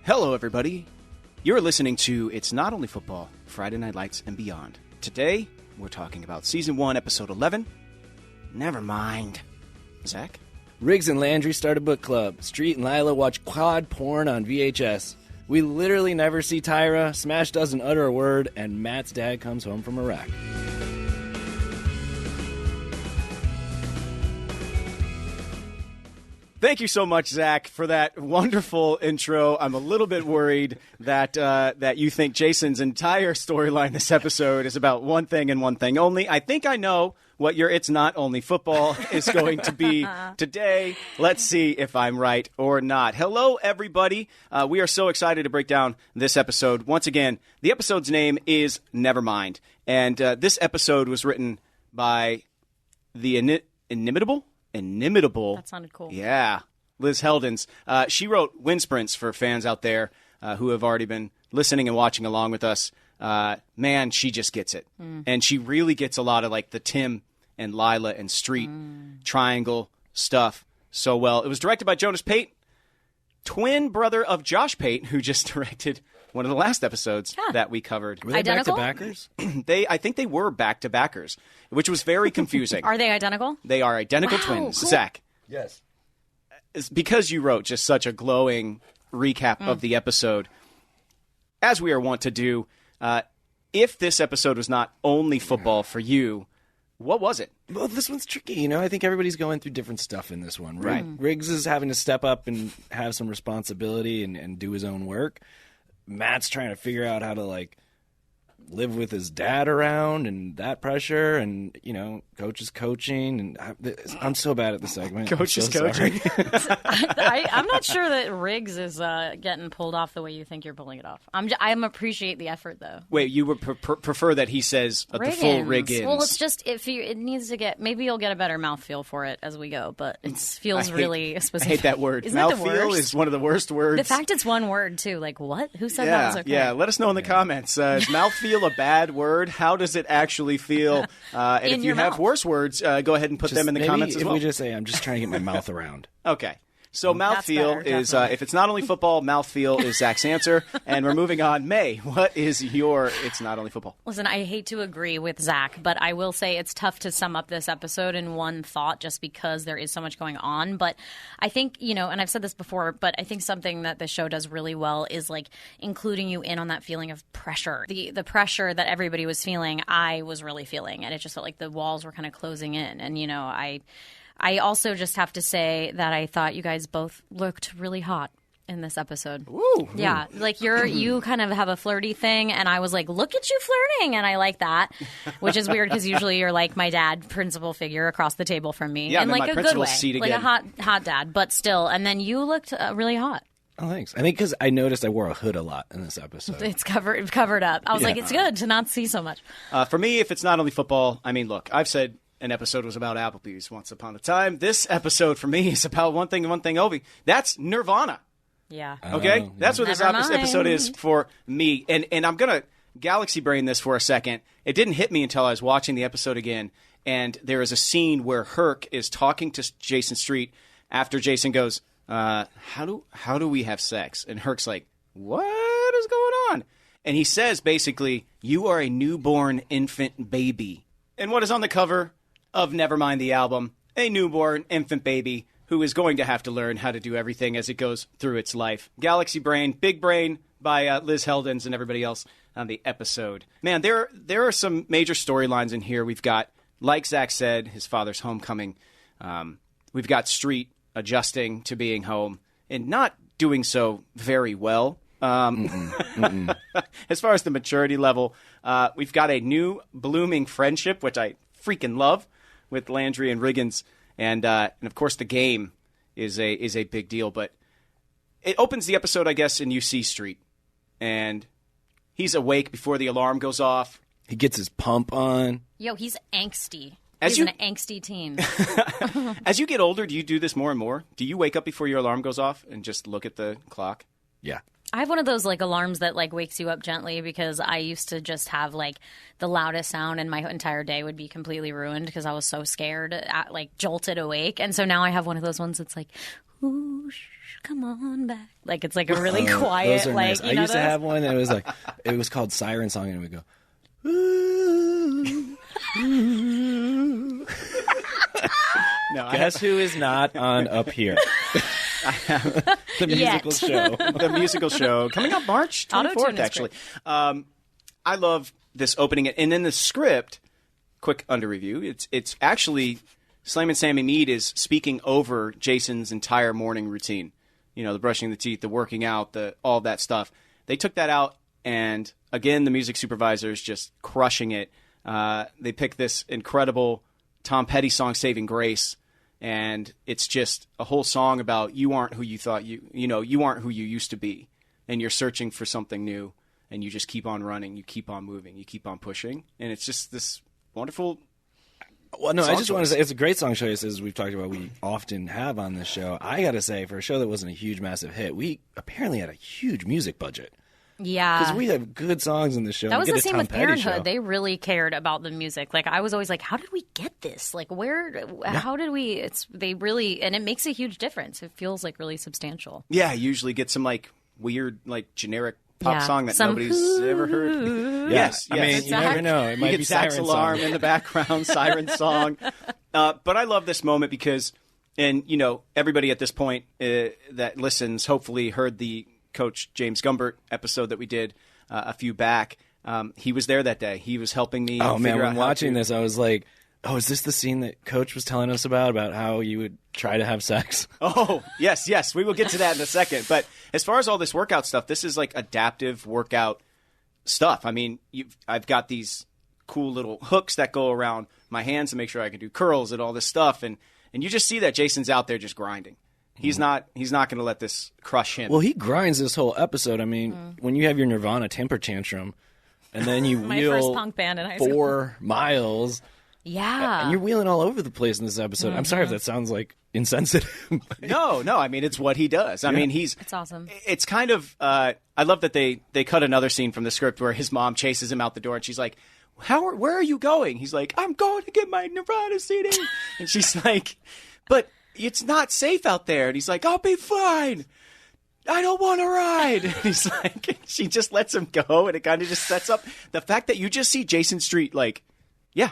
Hello, everybody. You're listening to It's Not Only Football, Friday Night Lights and Beyond. Today, we're talking about Season 1, Episode 11, Nevermind. Zach? Riggs and Landry start a book club. Street and Lyla watch quad porn on VHS. We literally never see Tyra. Smash doesn't utter a word, and Matt's dad comes home from Iraq. Thank you so much, Zach, for that wonderful intro. I'm a little bit worried that that you think Jason's entire storyline this episode is about one thing and one thing only. I think I know what your It's Not Only Football is going to be today. Let's see if I'm right or not. Hello, everybody. We are so excited to break down this episode. Once again, the episode's name is Nevermind, and this episode was written by the inimitable. That sounded cool. Yeah. Liz Heldens. She wrote Wind Sprints for fans out there who have already been listening and watching along with us. Man, she just gets it. And she really gets a lot of like the Tim and Lyla and Street triangle stuff so well. It was directed by Jonas Pate, twin brother of Josh Pate, who just directed one of the last episodes that we covevered. Were they Identical? back-to-backers? I think they were back-to-backers, which was very confusing. Are they identical? They are identical twins. Cool. Zach, Yes. it's because you wrote just such a glowing recap of the episode, as we are wont to do, if this episode was not only football for you, what was it? Well, this one's tricky, you know? I think everybody's going through different stuff in this one, right? Mm. Riggs is having to step up and have some responsibility and do his own work. Matt's trying to figure out how to, like, live with his dad around and that pressure, and, you know, Coach is coaching, and I'm so bad at the segment. Coach is coaching. I'm not sure that Riggs is getting pulled off the way you think you're pulling it off. I'm appreciate the effort, though. Wait, you would prefer that he says the full Riggins? Well, it's just it needs to get. Maybe you'll get a better mouthfeel for it as we go, but it feels really specific. I hate that word. Isn't it the Mouthfeel worst? is one of the worst words. The fact it's one word too. Like what? Who said that was okay? Yeah, let us know in the comments. Is mouthfeel a bad word? How does it actually feel? And In if you your have mouth. worse words, go ahead and put them in the comments as well. If we just say, I'm just trying to get my mouth around. Okay. So mouthfeel better, is, definitely. if it's not only football, mouthfeel is Zach's answer. And we're moving on. May, what is your It's Not Only Football? Listen, I hate to agree with Zach, but I will say it's tough to sum up this episode in one thought just because there is so much going on. But I think, you know, and I've said this before, but I think something that the show does really well is like including you in on that feeling of pressure. The pressure that everybody was feeling, I was really feeling. And it just felt like the walls were kind of closing in. And, you know, I also just have to say that I thought you guys both looked really hot in this episode. Ooh. Yeah, like you kind of have a flirty thing, and I was like, look at you flirting, and I like that, which is weird because usually you're like my dad, principal figure across the table from me, Yeah, in I'm in like my a good principal's way, seat like a again. hot dad, but still. And then you looked really hot. Oh, thanks. I think because I noticed I wore a hood a lot in this episode. It's covered up. I was like, it's good to not see so much. For me, if it's not only football, I mean, look, I've said an episode was about Applebee's once upon a time. This episode for me is about one thing and one thing only. That's Nirvana. Yeah. Okay? That's what this Nevermind. episode is for me. And I'm going to galaxy brain this for a second. It didn't hit me until I was watching the episode again. And there is a scene where Herc is talking to Jason Street after Jason goes, how do we have sex? And Herc's like, what is going on? And he says basically, you are a newborn infant baby. And what is on the cover of Nevermind the album? A newborn infant baby who is going to have to learn how to do everything as it goes through its life. Galaxy Brain, Big Brain by Liz Heldens and everybody else on the episode. Man, there are some major storylines in here. We've got, like Zach said, his father's homecoming. We've got Street adjusting to being home and not doing so very well. As far as the maturity level, we've got a new blooming friendship, which I freaking love, with Landry and Riggins, and of course the game is a big deal. But it opens the episode, I guess, in UC Street, and he's awake before the alarm goes off. He gets his pump on. Yo, he's angsty. As He's you- an angsty teen. As you get older, do you do this more and more? Do you wake up before your alarm goes off and just look at the clock? Yeah. I have one of those like alarms that like wakes you up gently because I used to just have like the loudest sound and my entire day would be completely ruined because I was so scared, like jolted awake. And so now I have one of those ones that's like, Ooh, come on back. Like it's like a really quiet, those are like nice. I used to have one that was like it was called Siren Song, and it would go. Ooh, ooh. No, Guess who is not on Up Here? The musical show. The musical show coming up March 24th, actually. I love this opening, and then the script. Quick under review. It's actually Slam and Sammy Mead is speaking over Jason's entire morning routine. You know, the brushing the teeth, the working out, all that stuff. They took that out, and again, the music supervisor is just crushing it. They picked this incredible Tom Petty song, "Saving Grace." And it's just a whole song about you aren't who you thought you aren't who you used to be. And you're searching for something new. And you just keep on running. You keep on moving. You keep on pushing. And it's just this wonderful Well, no, I just want to choice. say it's a great song choice, as we've talked about. We often have on this show. I got to say, for a show that wasn't a huge, massive hit, we apparently had a huge music budget. Yeah. Because we have good songs in the show. That was We get the a same Tom with Petty Parenthood. show. They really cared about the music. Like I was always like, how did we get this? Like how did we? They really, and it makes a huge difference. It feels like really substantial. Yeah, usually get some like weird, like generic pop Yeah. song that Some nobody's ever heard. Yes. I mean, you never know. It You might get be Zach's Siren alarm Song. in the background, siren song. But I love this moment because, and you know, everybody at this point that listens hopefully heard the Coach James Gumbert episode that we did a few back. He was there that day. He was helping me. Oh, man, figure when out watching this, I was like, oh, is this the scene that Coach was telling us about how you would try to have sex? Oh, yes. We will get to that in a second. But as far as all this workout stuff, this is like adaptive workout stuff. I mean, I've got these cool little hooks that go around my hands to make sure I can do curls and all this stuff. And you just see that Jason's out there just grinding. He's not going to let this crush him. Well, he grinds this whole episode. I mean, when you have your Nirvana temper tantrum, and then you My first wheel punk band in high school. 4 miles, Yeah. and you're wheeling all over the place in this episode. I'm sorry if that sounds like insensitive. No. I mean, it's what he does. I mean, It's awesome. It's kind of. I love that they cut another scene from the script where his mom chases him out the door, and she's like, "Where are you going?" He's like, "I'm going to get my Nirvana CD," and she's like, "But it's not safe out there." And he's like, "I'll be fine. I don't want to ride." And he's like, she just lets him go, and it kind of just sets up the fact that you just see Jason Street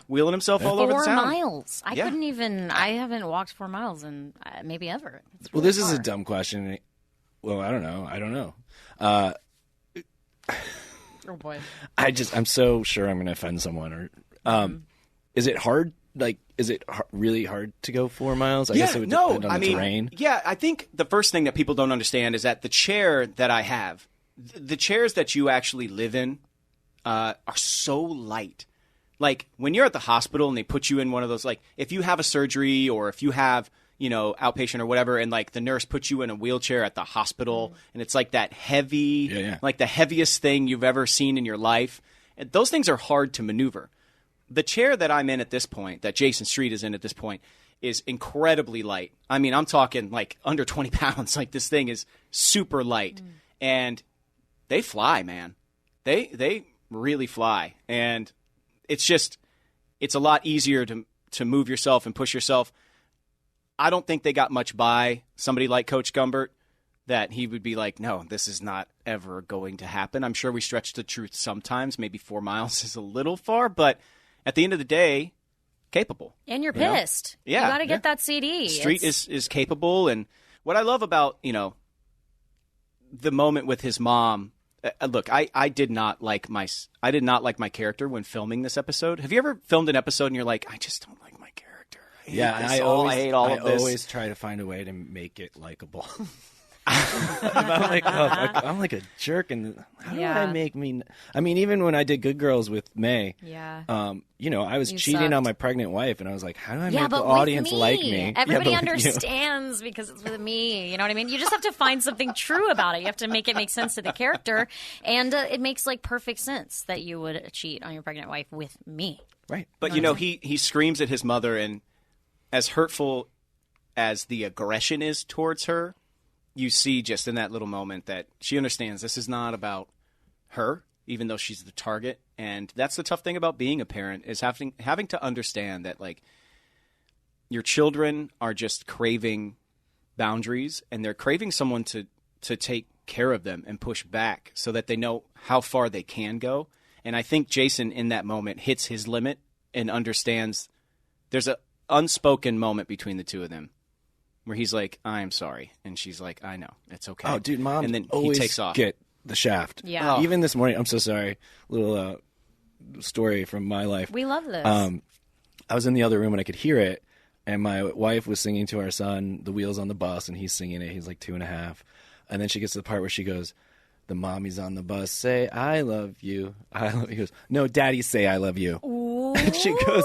wheeling himself all over the 4 town. miles. I Yeah. couldn't even. I haven't walked 4 miles in maybe ever. It's Well, really this is a far. dumb question. Well, I don't know. Oh boy. I'm so sure I'm going to offend someone. Or is it hard? Like, is it really hard to go 4 miles? I guess it would depend on the terrain. Yeah, I think the first thing that people don't understand is that the chair that I have, the chairs that you actually live in, are so light. Like when you're at the hospital and they put you in one of those, like if you have a surgery or if you have, outpatient or whatever, and like the nurse puts you in a wheelchair at the hospital, and it's like that heavy, like the heaviest thing you've ever seen in your life. And those things are hard to maneuver. The chair that I'm in at this point, that Jason Street is in at this point, is incredibly light. I mean, I'm talking like under 20 pounds. Like this thing is super light. And they fly, man. They really fly. And it's a lot easier to move yourself and push yourself. I don't think they got much by somebody like Coach Gumbert that he would be like, no, this is not ever going to happen. I'm sure we stretch the truth sometimes. Maybe 4 miles is a little far, but at the end of the day, capable. And you're pissed. Yeah. You got to get that CD. Street is capable. And what I love about, the moment with his mom, look, I did not like my character when filming this episode. Have you ever filmed an episode and you're like, I just don't like my character. I hate all of this. I always try to find a way to make it likable. I'm like a jerk, and how do I make me? I mean, even when I did Good Girls with May, I was cheating on sucked. my pregnant wife, and I was like, how do I make the but with audience me. like me? Everybody but with you. understands because it's with me. You know what I mean? You just have to find something true about it. You have to make it make sense to the character, and it makes like perfect sense that you would cheat on your pregnant wife with me. Right. But he screams at his mother, and as hurtful as the aggression is towards her, you see just in that little moment that she understands this is not about her, even though she's the target. And that's the tough thing about being a parent, is having to understand that like your children are just craving boundaries, and they're craving someone to take care of them and push back so that they know how far they can go. And I think Jason in that moment hits his limit and understands there's an unspoken moment between the two of them where he's like, I'm sorry. And she's like, I know. It's okay. Oh, dude, Mom. And then always he takes off. Get the shaft. Yeah. Even this morning, I'm so sorry. Little story from my life. We love this. I was in the other room and I could hear it. And my wife was singing to our son, The Wheels on the Bus, and he's singing it. He's like 2.5. And then she gets to the part where she goes, the mommies on the bus say, I love you. I love you. He goes, no, daddy say I love you. Ooh. And she goes,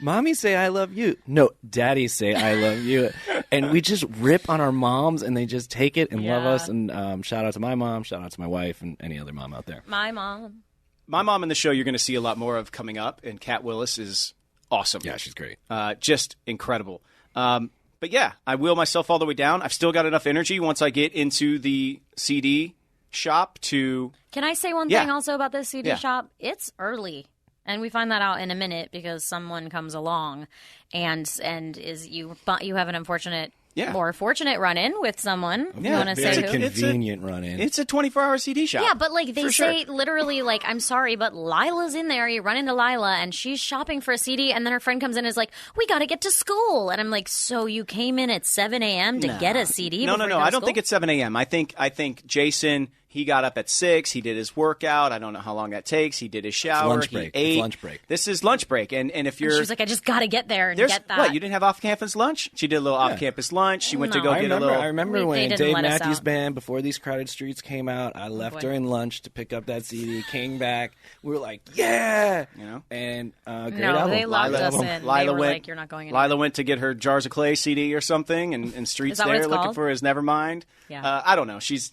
mommy say I love you. No, daddy say I love you. And we just rip on our moms, and they just take it and love us. And shout out to my mom, shout out to my wife, and any other mom out there. My mom. My mom in the show you're going to see a lot more of coming up, and Kat Willis is awesome. Yeah, she's great. Just incredible. But yeah, I wheel myself all the way down. I've still got enough energy once I get into the CD shop to... Can I say one thing also about this CD shop? It's early. And we find that out in a minute because someone comes along and is you have an unfortunate, more fortunate run-in with someone. Yeah. You want to say It's a who? convenient run-in. It's a 24-hour CD shop. Yeah, but like they For say sure. literally like, I'm sorry, but Lila's in there. You run into Lyla and she's shopping for a CD and then her friend comes in and is like, we got to get to school. And I'm like, so you came in at 7 a.m. to get a CD? No. before you go I to don't school? think it's 7 a.m. I think Jason... He got up at 6. He did his workout. I don't know how long that takes. He did his shower. lunch break. He ate. It's lunch break. This is lunch break. And if you're... She was like, I just got to get there and get that. What, you didn't have off-campus lunch? She did a little off-campus lunch. She went to No. go I get remember, a little... I remember They when didn't Dave let us Matthews out. Band, before These Crowded Streets came out, I left boy. during lunch to pick up that CD, came back. We were like, yeah! You know? And great No, album. they locked us Lila in. They were went, like, you're not going anywhere. Lila went to get her Jars of Clay CD or something, and Street's Is that what there it's looking called? for his Nevermind. Yeah. I don't know. She's,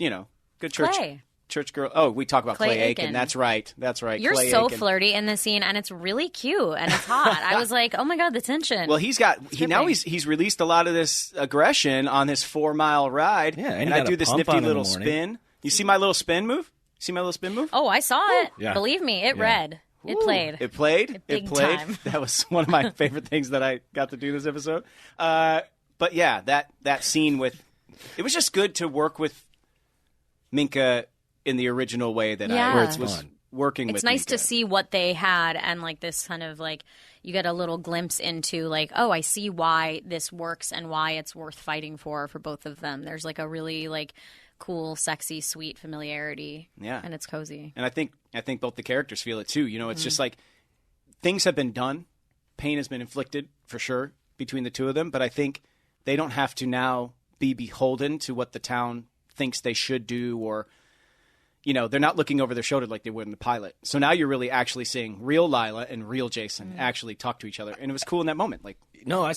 good church. Clay. Church girl. Oh, we talk about Clay Clay Aiken. Aiken. That's right. You're Clay so Aiken. flirty in this scene, and it's really cute, and it's hot. I was like, oh my God, the tension. Well, he's released a lot of this aggression on his 4-mile ride. Yeah, and and he I got do a this pump nifty on in the little morning. spin. You see my little spin move? Oh, I saw it. Yeah. Believe me, it read. It Ooh, played. It played. Big It played. time. That was one of my favorite things that I got to do this episode. But yeah, that scene it was just good to work with Minka in the original way that Yeah. I Where it's was fun. working with. It's nice Minka. to see what they had and like this kind of like you get a little glimpse into like, oh, I see why this works and why it's worth fighting for both of them. There's like a really like cool, sexy, sweet familiarity. Yeah. And it's cozy. And I think both the characters feel it too. It's just like things have been done, pain has been inflicted for sure between the two of them, but I think they don't have to now be beholden to what the town thinks they should do, or they're not looking over their shoulder like they would in the pilot. So now you're really actually seeing real Lyla and real Jason actually talk to each other, and it was cool in that moment. Like, No, I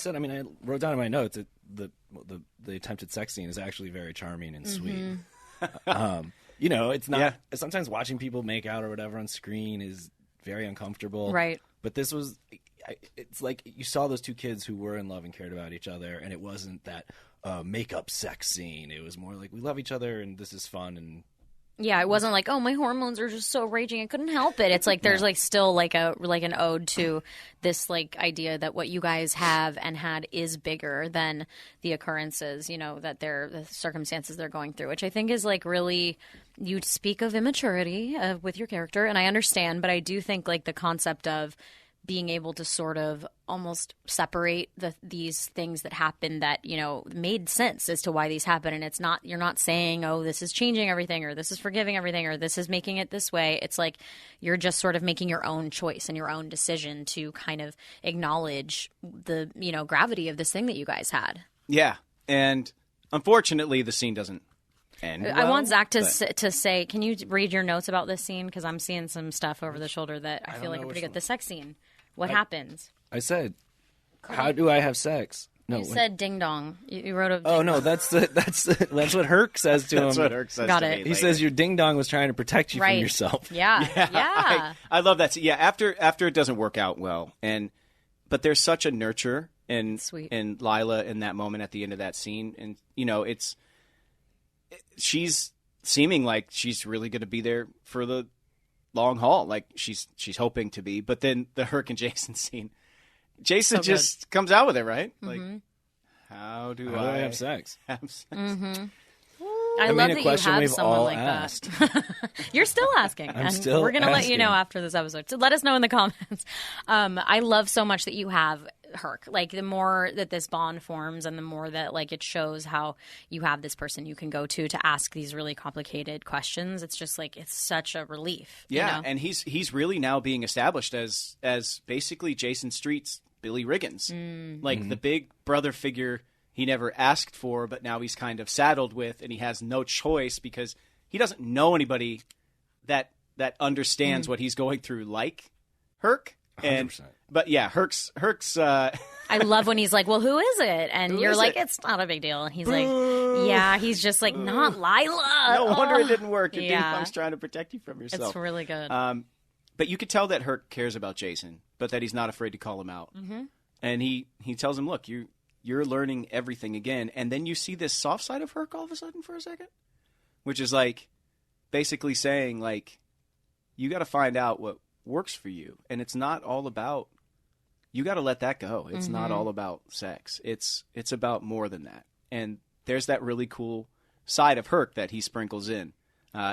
wrote down in my notes that the attempted sex scene is actually very charming and sweet. It's not. Yeah. Sometimes watching people make out or whatever on screen is very uncomfortable. Right. But this was. It's like you saw those two kids who were in love and cared about each other, and it wasn't that makeup sex scene. It was more like we love each other and this is fun and. Yeah, it wasn't like, oh, my hormones are just so raging, I couldn't help it. It's like there's like still like an ode to this like idea that what you guys have and had is bigger than the occurrences, that the circumstances they're going through, which I think is like really, you speak of immaturity with your character, and I understand, but I do think like the concept of being able to sort of almost separate these things that happen that, made sense as to why these happen. And you're not saying, oh, this is changing everything, or this is forgiving everything, or this is making it this way. It's like you're just sort of making your own choice and your own decision to kind of acknowledge the, gravity of this thing that you guys had. yeah, and unfortunately, the scene doesn't end. I want Zach to but- say, can you read your notes about this scene? Because I'm seeing some stuff over the shoulder that I feel like know are pretty which good. The sex scene. What happens? I said, "How do I have sex?" No, You said ding dong. You wrote a. oh no, that's what Herc says to him. That's what Herc says Got to it. me He later. says your ding dong was trying to protect you Right. from yourself. Yeah. Yeah. I love that. Yeah, after it doesn't work out well, but there's such a nurture Sweet. in Lyla in that moment at the end of that scene, and she's seeming like she's really going to be there for the long haul, like she's hoping to be. But then the Herc and Jason scene, Jason So just comes out with it, right? Mm-hmm. Like, How do I I have sex? have sex? I love a that you question have we've someone all like asked. that. You're still asking. still we're going to let you know asking. after this episode. So let us know in the comments. I love so much that you have Herc. Like, the more that this bond forms and the more that, like, it shows how you have this person you can go to ask these really complicated questions, it's just, like, it's such a relief. Yeah, you know? and he's really now being established as basically Jason Street's Billy Riggins. Like, the big brother figure he never asked for, but now he's kind of saddled with, and he has no choice because he doesn't know anybody that understands what he's going through, like Herc. 100%. But yeah, Herc's. I love when he's like, well, who is it? And you're is like, it? It's not a big deal. And he's like, yeah, he's just like, not Lyla. No wonder it didn't work. Your Yeah. Punk's trying to protect you from yourself. It's really good. But you could tell that Herc cares about Jason, but that he's not afraid to call him out. And he tells him, look, you're learning everything again. And then you see this soft side of Herc all of a sudden for a second, which is like basically saying, like, you got to find out what works for you. And it's not all about, you got to let that go. It's not all about sex. It's about more than that. And there's that really cool side of Herc that he sprinkles in.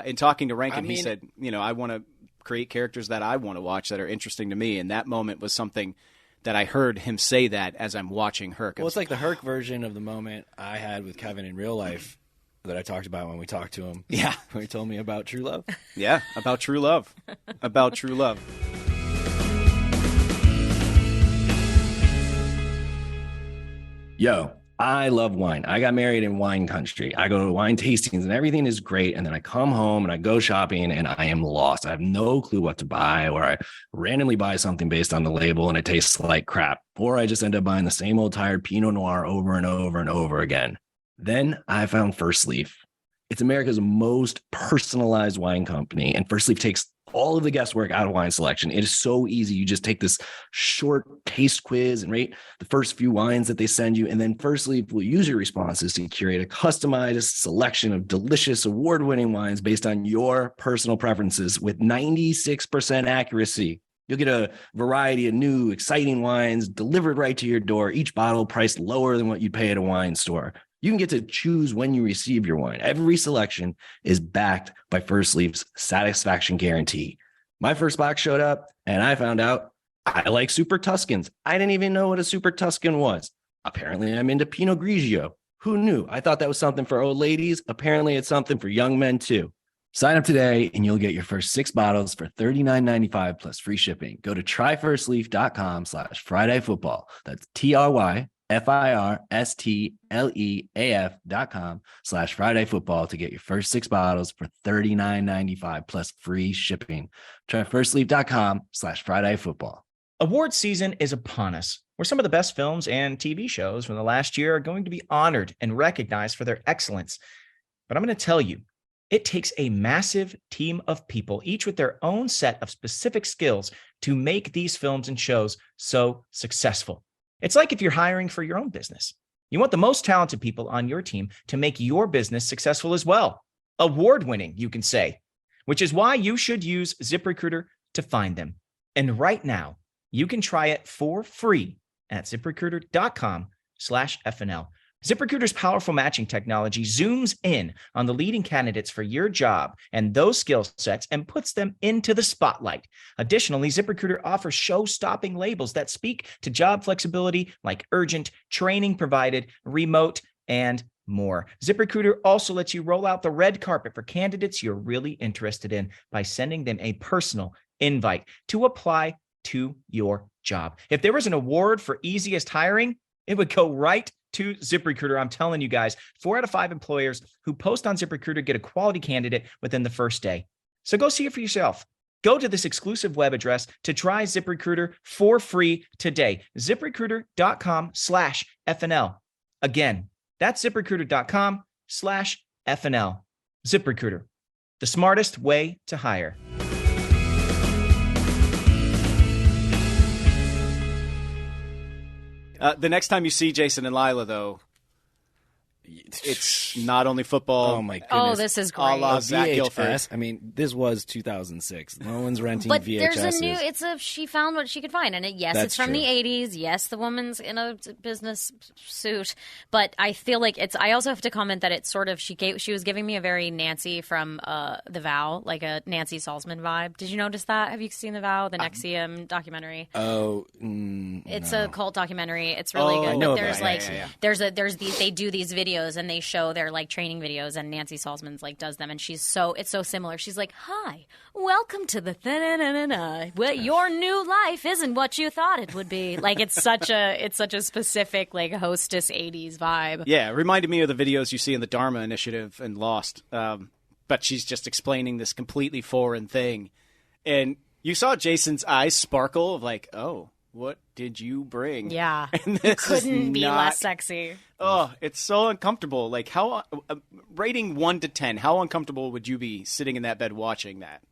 In talking to Rankin, he said, I want to create characters that I want to watch that are interesting to me. And that moment was something that I heard him say that as I'm watching Herc. Well, it's like the Herc version of the moment I had with Kevin in real life that I talked about when we talked to him. Yeah. When he told me about true love. Yeah, about true love. About true love. Yo, I love wine. I got married in wine country. I go to wine tastings and everything is great. And then I come home and I go shopping and I am lost. I have no clue what to buy, or I randomly buy something based on the label and it tastes like crap. Or I just end up buying the same old tired Pinot Noir over and over and over again. Then I found First Leaf. It's America's most personalized wine company. And First Leaf takes all of the guesswork out of wine selection. It is so easy. You just take this short taste quiz and rate the first few wines that they send you. And then First Leaf will use your responses to curate a customized selection of delicious award-winning wines based on your personal preferences with 96% accuracy. You'll get a variety of new, exciting wines delivered right to your door, each bottle priced lower than what you'd pay at a wine store. You can get to choose when you receive your wine. Every selection is backed by First Leaf's satisfaction guarantee. My first box showed up and I found out I like Super Tuscans. I didn't even know what a Super Tuscan was. Apparently I'm into Pinot Grigio. Who knew? I thought that was something for old ladies. Apparently it's something for young men too. Sign up today and you'll get your first 6 bottles for $39.95 plus free shipping. Go to tryfirstleaf.com/FridayFootball. That's tryfirstleaf.com/FridayFootball to get your first 6 bottles for $39.95 plus free shipping. Tryfirstleaf.com/FridayFootball. Award season is upon us, where some of the best films and TV shows from the last year are going to be honored and recognized for their excellence. But I'm going to tell you, it takes a massive team of people, each with their own set of specific skills, to make these films and shows so successful. It's like if you're hiring for your own business. You want the most talented people on your team to make your business successful as well. Award-winning, you can say, which is why you should use ZipRecruiter to find them. And right now, you can try it for free at ZipRecruiter.com/FNL. ZipRecruiter's powerful matching technology zooms in on the leading candidates for your job and those skill sets and puts them into the spotlight. Additionally, ZipRecruiter offers show-stopping labels that speak to job flexibility like urgent, training provided, remote, and more. ZipRecruiter also lets you roll out the red carpet for candidates you're really interested in by sending them a personal invite to apply to your job. If there was an award for easiest hiring, it would go right to ZipRecruiter. I'm telling you guys, 4 out of 5 employers who post on ZipRecruiter get a quality candidate within the first day. So go see it for yourself. Go to this exclusive web address to try ZipRecruiter for free today. ZipRecruiter.com/FNL. Again, that's ZipRecruiter.com/FNL. ZipRecruiter, the smartest way to hire. The next time you see Jason and Lyla, though, It's not only football. Oh my goodness! Oh, this is great. A la Zach Gilford. VHS. I mean, this was 2006. No one's renting But VHSs. there's a new. She found what she could find, and That's it's from true. the '80s. Yes, the woman's in a business suit, but I feel like it's. I also have to comment that it's sort of she was giving me a very Nancy from The Vow, like a Nancy Salzman vibe. Did you notice that? Have you seen The Vow, the Nexium documentary? Oh, It's a cult documentary. It's really good. I know But there's about like it. there's these they do these videos and they show their like training videos and Nancy Salzman's like does them and it's so similar. She's like, "Hi, welcome to the well, your new life isn't what you thought it would be." Like it's such a specific like hostess 80s vibe. Yeah, it reminded me of the videos you see in the Dharma Initiative and Lost. But she's just explaining this completely foreign thing. And you saw Jason's eyes sparkle of like, oh, what did you bring? Yeah. And this Couldn't be not, less sexy. Oh, it's so uncomfortable. Like how rating 1 to 10, how uncomfortable would you be sitting in that bed watching that?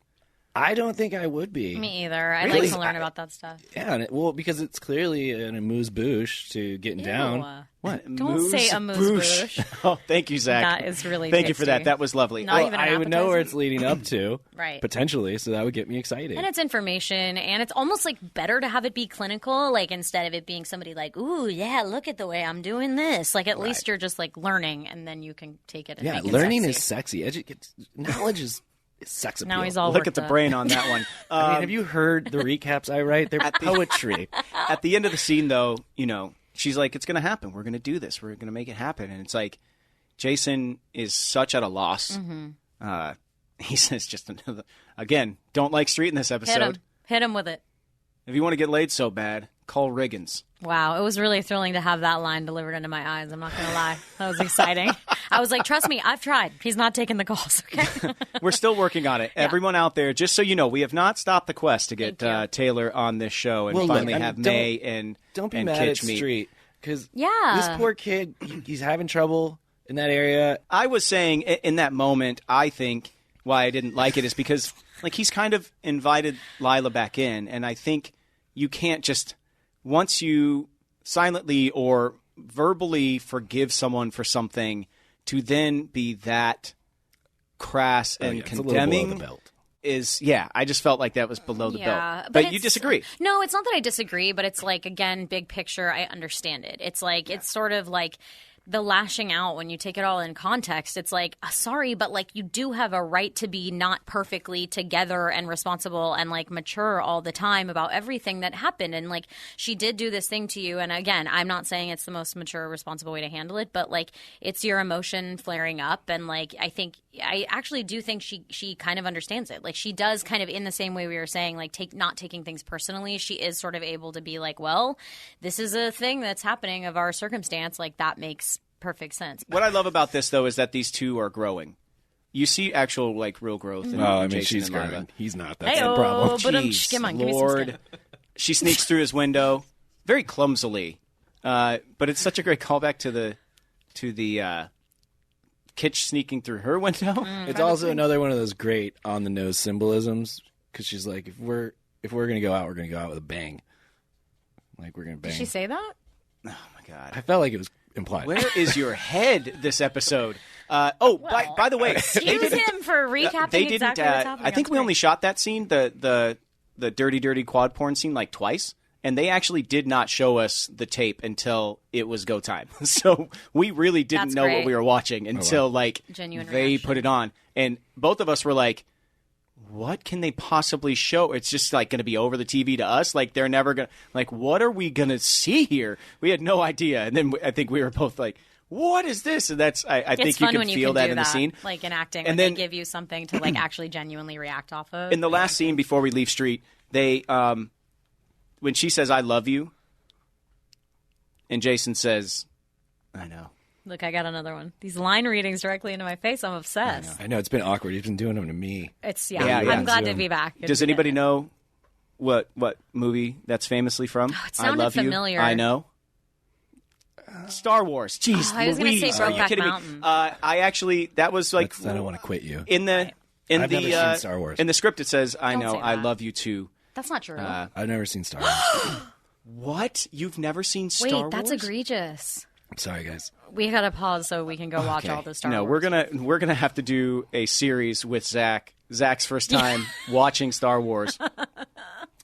I don't think I would be. Me either. I Really? like to learn about that stuff. Yeah, well, because it's clearly an amuse-bouche to getting down. What? Don't say amuse-bouche. Oh, thank you, Zach. That is really Thank you for that. tasty. That was lovely. Not even an I would know where appetizer. it's leading up to, Right. potentially, so that would get me excited. And it's information, and it's almost like better to have it be clinical, like instead of it being somebody like, "Ooh, yeah, look at the way I'm doing this." Like at least you're just like learning, and then you can take it. And yeah, make it learning sexy. is sexy. Knowledge is sex appeal. Now he's all Look worked at the up. brain on that one. I mean, have you heard the recaps I write? They're poetry. At the end of the scene, though, she's like, it's going to happen. We're going to do this. We're going to make it happen. And it's like, Jason is such at a loss. Mm-hmm. He says just another, again, don't like Street in this episode. Hit him with it. If you want to get laid so bad, call Riggins. Wow, it was really thrilling to have that line delivered into my eyes. I'm not going to lie. That was exciting. I was like, trust me, I've tried. He's not taking the calls, okay? We're still working on it. Everyone out there, just so you know, we have not stopped the quest to get Thank you. Taylor on this show and Well, look, finally I mean, have don't- May and Don't be and mad at Kitch meet. Street, because Yeah. this poor kid, he's having trouble in that area. I was saying in that moment, I think why I didn't like it is because like he's kind of invited Lyla back in, and I think you can't just once you silently or verbally forgive someone for something to then be that crass and It's a little below condemning the belt. is I just felt like that was below the belt. But you it's- disagree. No, it's not that I disagree, but it's like, again, big picture, I understand it. It's like, it's sort of like the lashing out when you take it all in context. It's like, sorry, but like you do have a right to be not perfectly together and responsible and like mature all the time about everything that happened. And like she did do this thing to you. And again, I'm not saying it's the most mature, responsible way to handle it, but like it's your emotion flaring up. And like I actually do think she kind of understands it. Like she does kind of in the same way we were saying, like not taking things personally. She is sort of able to be like, well, this is a thing that's happening of our circumstance. Like that makes perfect sense. What I love about this though is that these two are growing. You see actual like real growth. In I mean, Jason she's and Lyla. growing. He's not. That's Hey-o, the problem. but Jeez, come on, give me some Lord. skin. She sneaks through his window very clumsily, but it's such a great callback to the Kitch sneaking through her window. It's also another one of those great on the nose symbolisms because she's like, if we're gonna go out, we're gonna go out with a bang. Like we're gonna bang. Did she say that? Oh my god! I felt like it was implied. Where is your head this episode? By the way, Excuse him for recapping they didn't. exactly what's happening. I think That's we only great. shot that scene, the dirty quad porn scene, like twice, and they actually did not show us the tape until it was go time. So we really didn't That's know what great. we were watching until like Genuine they reaction. put it on, and both of us were like, what can they possibly show? It's just like going to be over the TV to us. Like they're never going to, like, what are we going to see here? We had no idea. And then I think we were both like, what is this? And that's, I It's think you fun can when feel can that do in the scene. like in acting, And when then- they give you something to like actually genuinely react off of. In the last scene before we leave Street, they, when she says, I love you, and Jason says, I know. Look, I got another one. These line readings directly into my face. I'm obsessed. I know it's been awkward. He's been doing them to me. It's Yeah, I'm yeah. glad to Zoom. be back. Does anybody know what movie that's famously from? it sounded I love familiar. you. I know. Star Wars. Jeez, I was gonna say Louise. Are you Brokeback kidding Mountain. me? I actually that was like I don't want to quit you. in the I've never seen Star Wars. in the script it says I Don't know say I that. love you too. That's not true. I've never seen Star Wars. What? You've never seen Wait, Star Wars? that's egregious. Sorry, guys. We gotta pause so we can go watch Okay. all the Star No, Wars. we're gonna have to do a series with Zach. Zach's first time watching Star Wars.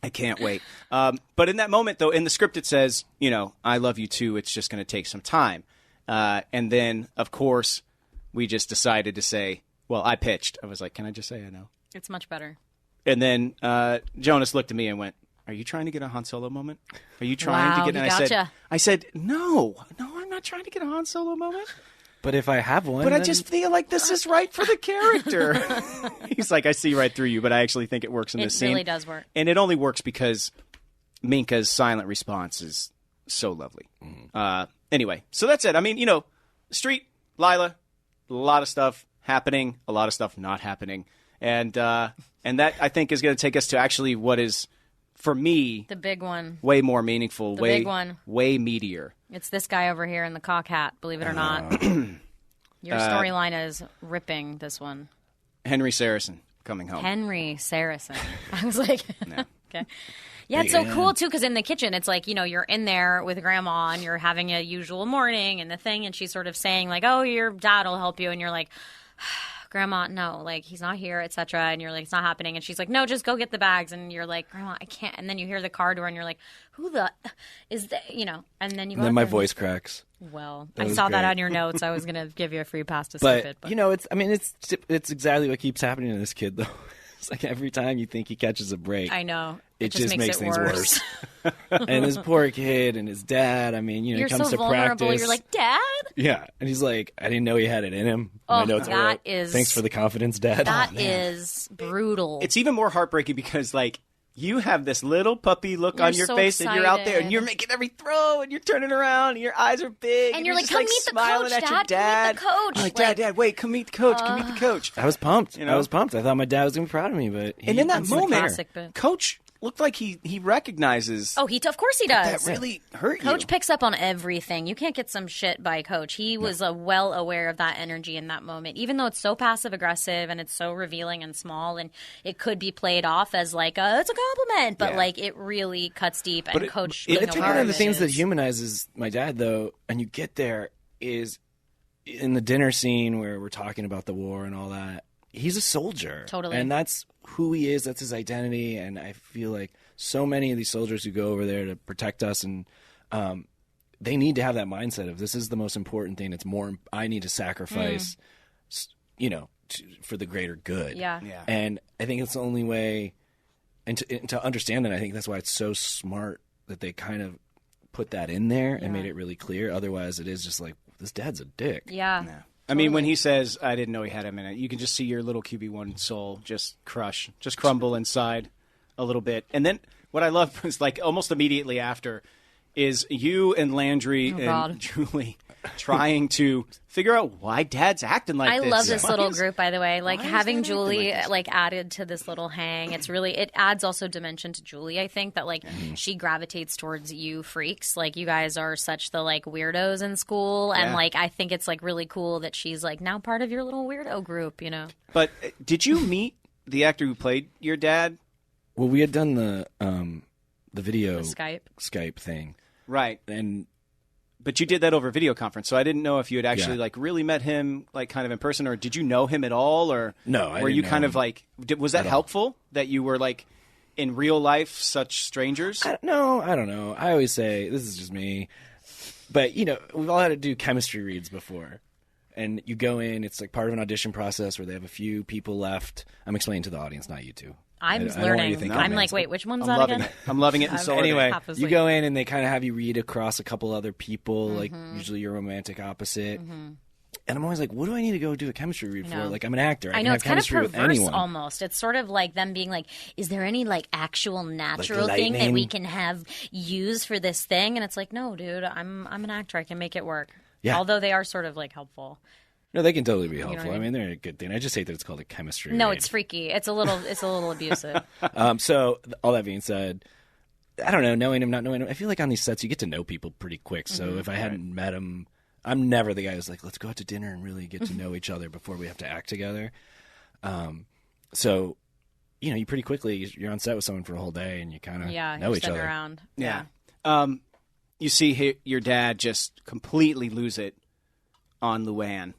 I can't wait. But in that moment, though, in the script it says, I love you too. It's just going to take some time. And then, of course, we just decided to say, well, I pitched. I was like, can I just say I know? It's much better. And then Jonas looked at me and went, are you trying to get a Han Solo moment? Are you trying to get? Wow, And he gotcha. I said, no, I'm not trying to get a Han Solo moment. But if I have one, But I then- just feel like this is right for the character. He's like, I see right through you, but I actually think it works in this scene. It really does work. And it only works because Minka's silent response is so lovely. Anyway, so that's it. I mean, Street, Lyla, a lot of stuff happening, a lot of stuff not happening. And that, I think, is going to take us to actually what is, for me, The big one. way more meaningful, way big one. way meatier. It's this guy over here in the cock hat, believe it or not. Your storyline is ripping this one. Henry Saracen coming home. Henry Saracen. I was like, okay. Yeah, it's so cool, too, because in the kitchen, it's like, you're in there with Grandma, and you're having a usual morning and the thing, and she's sort of saying, like, oh, your dad will help you, and you're like, Grandma, no, like, he's not here, etc. And you're like, it's not happening. And she's like, no, just go get the bags. And you're like, Grandma, I can't. And then you hear the car door, and you're like, who the is that? And then you go And then out my there voice cracks. Well, That I was saw that great. on your notes. I was going to give you a free pass to skip But, it. But it's exactly what keeps happening to this kid, though. It's like every time you think he catches a break, I know. it just makes it things worse. And his poor kid and his dad, he You're comes so to vulnerable. practice. You're like, Dad? Yeah. And he's like, I didn't know he had it in him. Oh, My notes that were, is- thanks for the confidence, Dad. That is brutal. It's even more heartbreaking because, like, you have this little puppy look You're on your so face, and you're out there, and excited. you're making every throw, and you're turning around, and your eyes are big, And you're like, just, "Come meet the smiling coach, at your Dad. Come meet dad. the coach." I'm like, Like, Dad, wait, come meet the coach. Come meet the coach. I was pumped. know? I was pumped. I thought my dad was going to be proud of me, but And in that That's the moment, classic bit. Coach looked like he recognizes Oh, of course he does. that really hurt Coach you. picks up on everything. You can't get some shit by Coach. He was well aware of that energy in that moment, even though it's so passive aggressive and it's so revealing and small, and it could be played off as like it's a compliment, but Yeah. like it really cuts deep. And Coach, it- being it's aware one of of the it things that is- humanizes my dad, though, and you get there, is in the dinner scene where we're talking about the war and all that. He's a soldier. Totally. And that's who he is. That's his identity. And I feel like so many of these soldiers who go over there to protect us, and they need to have that mindset of, this is the most important thing. It's more, I need to sacrifice, for the greater good. Yeah. Yeah. And I think it's the only way, and to understand that, I think that's why it's so smart that they kind of put that in there and made it really clear. Otherwise, it is just like, this dad's a dick. Yeah. I mean, when he says, I didn't know he had him in it, you can just see your little QB1 soul just crumble inside a little bit. And then what I love is, like, almost immediately after is you and Landry and God. Julie trying to figure out why Dad's acting like I this. love this Why little is- group, by the way. Like why is having Dad acting Julie like this? like added to this little hang. It adds also dimension to Julie. I think that like she gravitates towards you freaks. Like you guys are such the like weirdos in school, and Yeah. like I think it's like really cool that she's like now part of your little weirdo group. But did you meet the actor who played your dad? Well, we had done the video Skype. thing. Right. But you did that over video conference, so I didn't know if you had actually like really met him, like kind of in person, or did you know him at all, or No, I were didn't you know kind of him like was that helpful that you were like in real life such strangers? I don't know. I always say, this is just me. But, we've all had to do chemistry reads before. And you go in, it's like part of an audition process where they have a few people left. I'm explaining to the audience, not you two. I'm I don't want you learning. to think I'm I'm like, asking. wait, which one's I'm that loving again? it. I'm loving it. And so are they. Anyway, half you asleep. go in and they kind of have you read across a couple other people, like Mm-hmm. usually your romantic opposite. And I'm always like, what do I need to go do a chemistry read for? know. Like, I'm an actor. I I can know have it's kind of chemistry with perverse anyone. almost. It's sort of like them being like, "Is there any like actual natural thing that lightning? we can have use for this thing?" And it's like, "No, dude, I'm an actor. I can make it work." Yeah. Although they are sort of like helpful. No, they can totally be helpful. what I I mean, they're a good thing. I just hate that it's called a chemistry No, read. it's freaky. It's a little abusive. So all that being said, I don't know, knowing him, not knowing him, I feel like on these sets you get to know people pretty quick. So if I hadn't met him, I'm never the guy who's like, let's go out to dinner and really get to know each other before we have to act together. So, you pretty quickly, you're on set with someone for a whole day and you kind of Yeah, know you're each sitting other. around. Yeah. you see your dad just completely lose it on Luann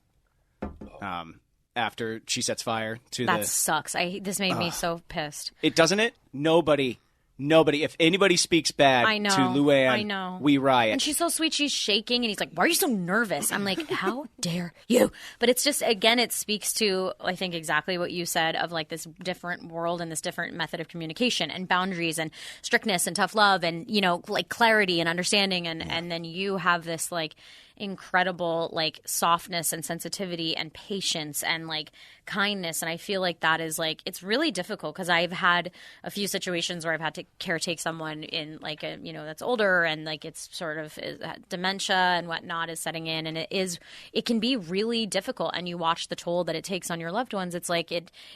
after she sets fire to that sucks. This made me so pissed. It doesn't it? Nobody. If anybody speaks bad to Luann, we riot. And she's so sweet. She's shaking, and he's like, "Why are you so nervous?" I'm like, "How dare you?" But it's just, again, it speaks to, I think, exactly what you said of like this different world and this different method of communication and boundaries and strictness and tough love and, you know, like clarity and understanding. And then you have this like incredible like softness and sensitivity and patience and like kindness. And I feel like that is like, it's really difficult because I've had a few situations where I've had to caretake someone in like a, you know, that's older and like it's sort of dementia and whatnot is setting in. And it can be really difficult. And you watch the toll that it takes on your loved ones. It's like,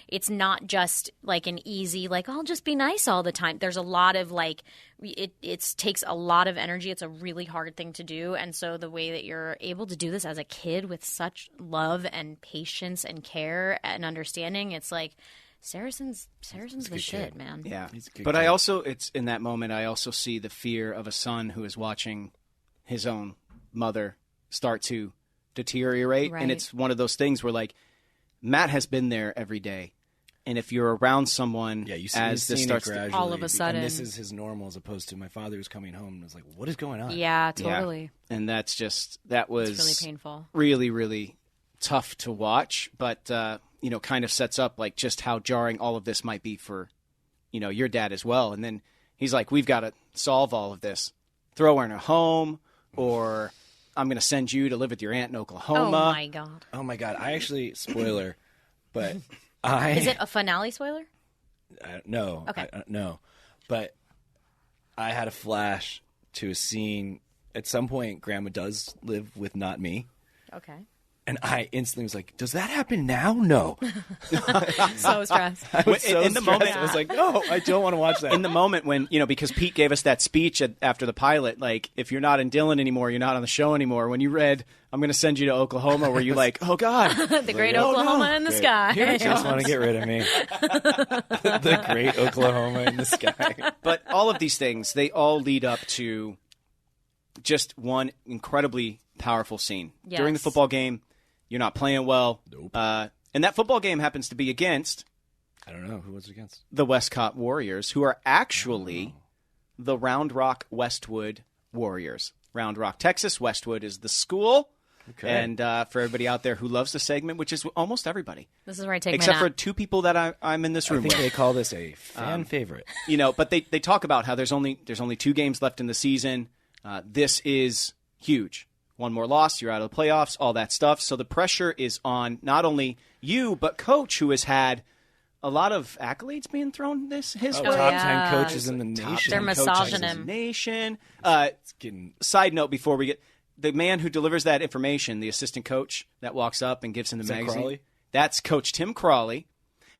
it's not just like an easy, like, I'll just be nice all the time. There's a lot of like, it takes a lot of energy. It's a really hard thing to do. And so the way that you're able to do this as a kid with such love and patience and care and understanding, it's like Saracen's the shit, man. Yeah. But I also, it's in that moment, I also see the fear of a son who is watching his own mother start to deteriorate. Right. And it's one of those things where like Matt has been there every day. And if you're around someone, you see as this starts gradually, all of a sudden, and this is his normal, as opposed to my father who's coming home and was like, "What is going on?" Yeah, totally. Yeah. And that was it's really painful, really, really tough to watch. But you know, kind of sets up like just how jarring all of this might be for, you know, your dad as well. And then he's like, "We've got to solve all of this. Throw her in a home, or I'm going to send you to live with your aunt in Oklahoma." Oh my god! I actually, spoiler, but. Is it a finale spoiler? No. Okay. No. But I had a flash to a scene. At some point, Grandma does live with not me. Okay. And I instantly was like, does that happen now? No. So stressed. I was so in the stressed. moment, I was like, no, I don't want to watch that. In the moment when, you know, because Pete gave us that speech after the pilot, like, if you're not in Dylan anymore, you're not on the show anymore. When you read, "I'm going to send you to Oklahoma," were you like, "Oh, God." The great Oklahoma in the sky. You just want to get rid of me. The great Oklahoma in the sky. But all of these things, they all lead up to just one incredibly powerful scene. Yes. During the football game, you're not playing well. Nope. And that football game happens to be against... I don't know. Who was it against? The Westcott Warriors, who are actually the Round Rock Westwood Warriors. Round Rock, Texas. Westwood is the school. Okay. And for everybody out there who loves the segment, which is almost everybody. This is where I take except my for nap. 2 people that I'm in this room I think with. they call this a fan favorite. You know, but they talk about how there's only 2 games left in the season. This is huge. One more loss, you're out of the playoffs, all that stuff. So the pressure is on not only you, but Coach, who has had a lot of accolades being thrown his way. Top 10 coaches in the Top nation. 10 They're coaches massaging in the him. nation. It's getting... Side note before we get... The man who delivers that information, the assistant coach that walks up and gives him the magazine. Crawley? That's Coach Tim Crawley,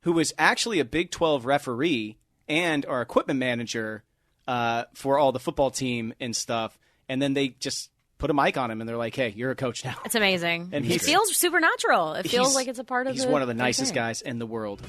who was actually a Big 12 referee and our equipment manager for all the football team and stuff. And then they just put a mic on him, and they're like, "Hey, you're a coach now." It's amazing. And it feels supernatural. It feels like it's a part of He's the one of the nicest thing. guys in the world.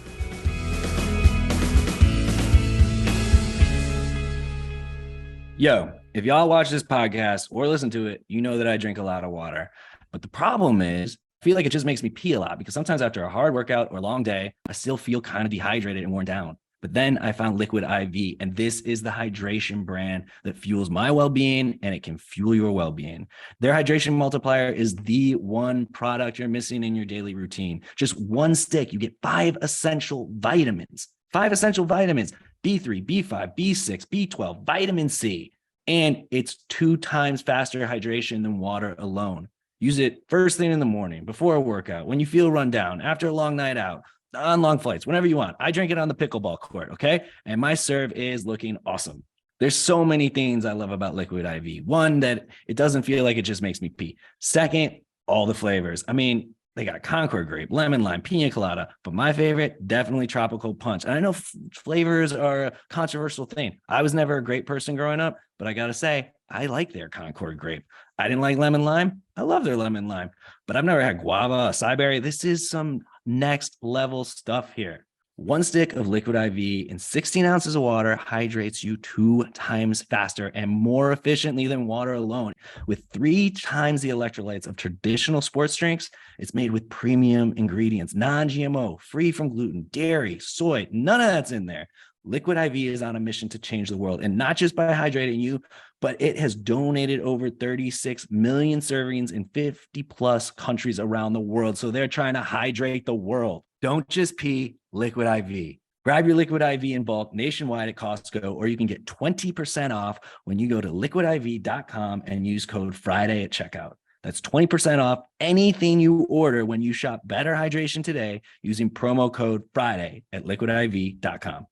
Yo, if y'all watch this podcast or listen to it, you know that I drink a lot of water. But the problem is, I feel like it just makes me pee a lot because sometimes after a hard workout or a long day, I still feel kind of dehydrated and worn down. But then I found Liquid IV, and this is the hydration brand that fuels my well-being, and it can fuel your well-being. Their hydration multiplier is the one product you're missing in your daily routine. Just one stick, you get 5 essential vitamins. 5 essential vitamins: B3, B5, B6, B12, vitamin C. And it's 2 times faster hydration than water alone. Use it first thing in the morning, before a workout, when you feel run down, after a long night out, on long flights, whenever you want. I drink it on the pickleball court, okay? And my serve is looking awesome. There's so many things I love about Liquid IV. One, that it doesn't feel like it just makes me pee. Second, all the flavors. I mean, they got Concord grape, lemon lime, pina colada, but my favorite, definitely tropical punch. And I know flavors are a controversial thing. I was never a grape person growing up, but I gotta say, I like their Concord grape. I didn't like lemon lime. I love their lemon lime, but I've never had guava, acai berry. This is some next level stuff here. 1 stick of liquid IV and 16 ounces of water hydrates you 2 times faster and more efficiently than water alone. With 3 times the electrolytes of traditional sports drinks, it's made with premium ingredients, non-GMO, free from gluten, dairy, soy, none of that's in there. Liquid IV is on a mission to change the world, and not just by hydrating you, but it has donated over 36 million servings in 50 plus countries around the world. So they're trying to hydrate the world. Don't just pee, Liquid IV. Grab your Liquid IV in bulk nationwide at Costco, or you can get 20% off when you go to liquidiv.com and use code Friday at checkout. That's 20% off anything you order when you shop Better Hydration today using promo code Friday at liquidiv.com.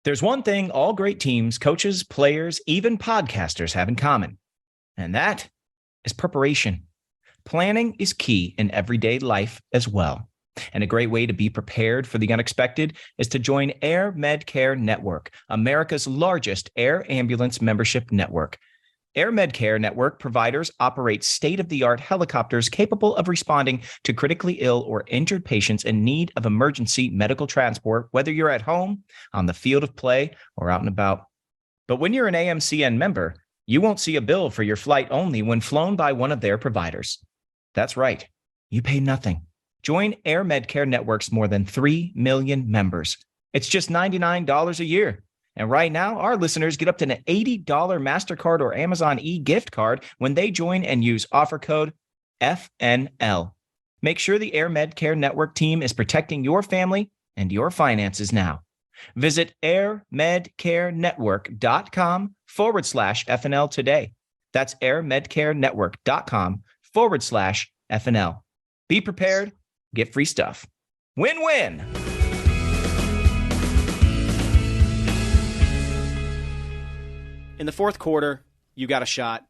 There's one thing all great teams, coaches, players, even podcasters have in common, and that is preparation. Planning is key in everyday life as well. And a great way to be prepared for the unexpected is to join Air Medcare Network, America's largest air ambulance membership network. Air Medcare Network providers operate state-of-the-art helicopters capable of responding to critically ill or injured patients in need of emergency medical transport, whether you're at home, on the field of play, or out and about. But when you're an AMCN member, you won't see a bill for your flight only when flown by one of their providers. That's right. You pay nothing. Join Air Medcare Network's more than 3 million members. It's just $99 a year. And right now, our listeners get up to an $80 MasterCard or Amazon e-gift card when they join and use offer code FNL. Make sure the Air Medcare Network team is protecting your family and your finances now. Visit airmedcarenetwork.com/FNL today. That's airmedcarenetwork.com/FNL. Be prepared. Get free stuff. Win-win. In the fourth quarter, you got a shot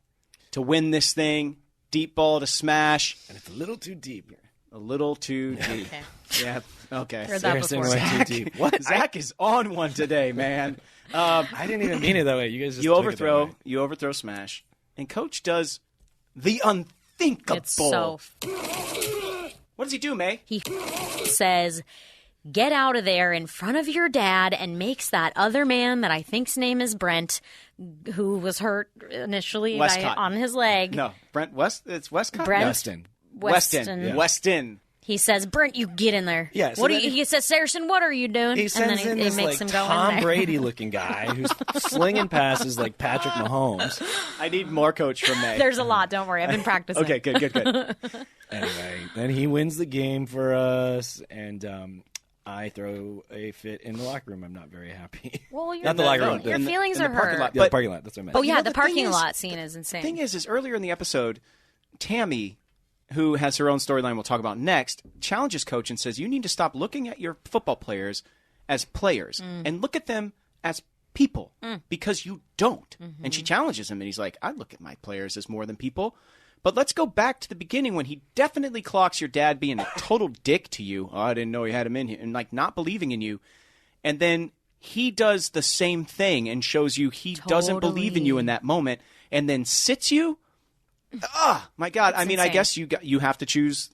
to win this thing. Deep ball to smash. And it's a little too deep. A little too deep. Okay. Yeah, okay. Heard that Saracen before. went too deep. What? Zach is on one today, man. I didn't even mean it that way. You guys just You took it that way. overthrow smash. And Coach does the unthinkable. It's so. What does he do, May? He says, "Get out of there in front of your dad," and makes that other man that I think's name is Brent, who was hurt initially on his leg. No, Brent West. It's Westcott. Brent Weston. Weston. Yeah. Weston. He says, "Brent, you get in there." Yeah, so What do then you? He says, "Saracen, what are you doing?" He sends and then in he this makes him go in Tom there. Brady looking guy who's slinging passes like Patrick Mahomes. I need more Coach from May. There's a lot. Don't worry, I've been practicing. Okay, good. Anyway, then he wins the game for us, and I throw a fit in the locker room. I'm not very happy. Well, Not the locker room. Your feelings in the are parking hurt. lot. Yeah, the But- parking lot. That's what I meant. Oh yeah, know, the the thing parking is- lot scene is insane. The thing is earlier in the episode, Tammy, who has her own storyline we'll talk about next, challenges Coach and says, you need to stop looking at your football players as players and look at them as people because you don't. And she challenges him, and he's like, I look at my players as more than people. But let's go back to the beginning when he definitely clocks your dad being a total dick to you. Oh, I didn't know he had him in here. And like not believing in you. And then he does the same thing and shows you he doesn't believe in you in that moment and then sits you. Ah, my God. It's I mean, I insane. guess you have to choose